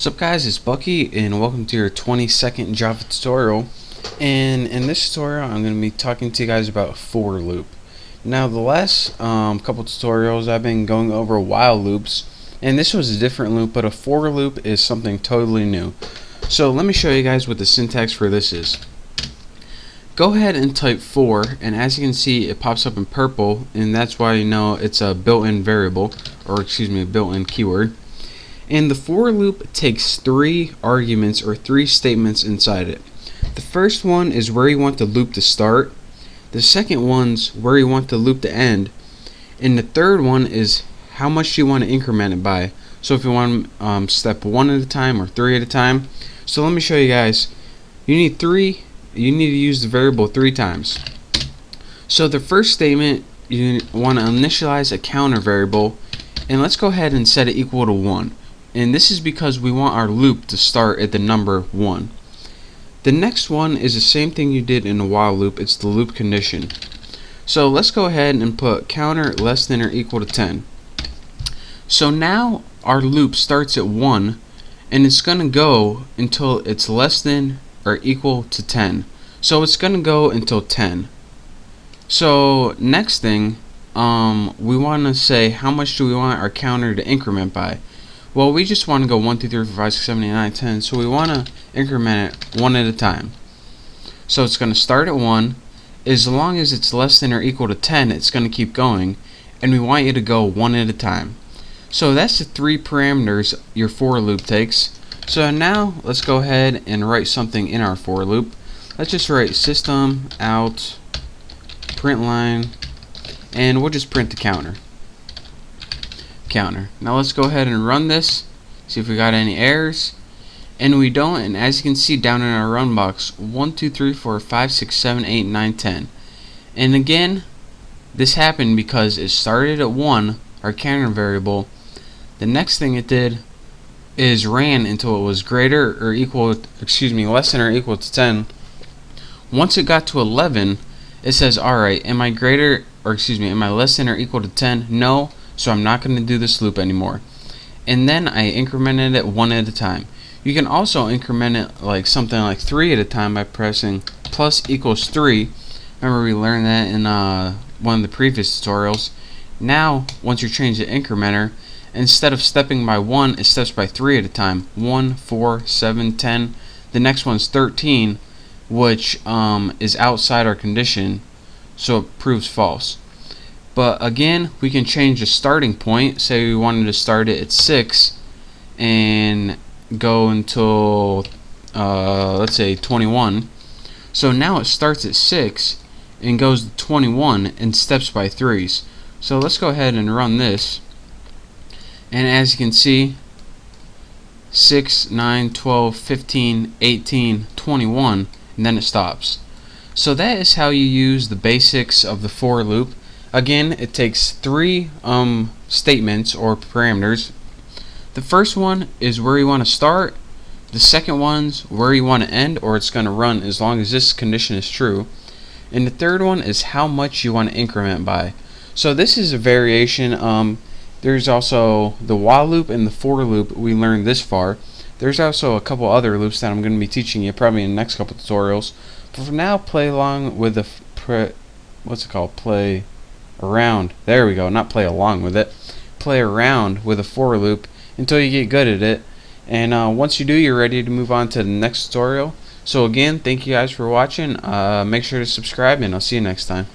What's up guys, it's Bucky and welcome to your 20-second Java tutorial. And in this tutorial I'm going to be talking to you guys about a for loop. Now the last couple tutorials I've been going over while loops, and this was a different loop, but a for loop is something totally new. So let me show you guys what the syntax for this is. Go ahead and type for, and as you can see it pops up in purple, and that's why you know it's a built-in variable, or excuse me, a built-in keyword. And the for loop takes three arguments or three statements inside it. The first one is where you want the loop to start. The second one's where you want the loop to end. And the third one is how much you want to increment it by. So if you want step one at a time or three at a time. So let me show you guys. You need to use the variable 3 times. So the first statement, you want to initialize a counter variable, and let's go ahead and set it equal to 1. And this is because we want our loop to start at the number 1. The next one is the same thing you did in a while loop. It's the loop condition. So let's go ahead and put counter less than or equal to 10. So now our loop starts at 1, and it's going to go until it's less than or equal to 10. So it's going to go until 10. So next thing, we want to say how much do we want our counter to increment by. Well, we just want to go 1, 2, 3, 4, 5, 6, 7, 8, 9, 10, so we want to increment it 1 at a time. So it's going to start at 1. As long as it's less than or equal to 10, it's going to keep going, and we want you to go 1 at a time. So that's the 3 parameters your for loop takes. So now let's go ahead and write something in our for loop. Let's just write system out print line, and we'll just print the counter. Now let's go ahead and run this, see if we got any errors, and we don't. And as you can see down in our run box, 1, 2, 3, 4, 5, 6, 7, 8, 9, 10. And again, this happened because it started at 1, our counter variable. The next thing it did is ran until it was greater or equal, less than or equal to 10. Once it got to 11, it says, alright, am I less than or equal to 10? No, so I'm not going to do this loop anymore. And then I incremented it 1 at a time. You can also increment it like something like 3 at a time by pressing plus equals 3. Remember we learned that in one of the previous tutorials. Now, once you change the incrementer, instead of stepping by 1, it steps by 3 at a time. 1, 4, 7, 10. The next one's 13, which is outside our condition, so it proves false. But again, we can change the starting point. Say we wanted to start it at 6 and go until let's say 21. So now it starts at 6 and goes to 21 and steps by 3s. So let's go ahead and run this. And as you can see, 6, 9, 12, 15, 18, 21, and then it stops. So that is how you use the basics of the for loop. Again, it takes 3 statements or parameters. The first one is where you want to start. The second one's where you want to end, or it's going to run as long as this condition is true. And the third one is how much you want to increment by. So this is a variation. There's also the while loop and the for loop we learned this far. There's also a couple other loops that I'm going to be teaching you probably in the next couple tutorials. But for now, play along with the play around. There we go. Not play along with it. Play around with a for loop until you get good at it. And once you do, you're ready to move on to the next tutorial. So again, thank you guys for watching. Make sure to subscribe, and I'll see you next time.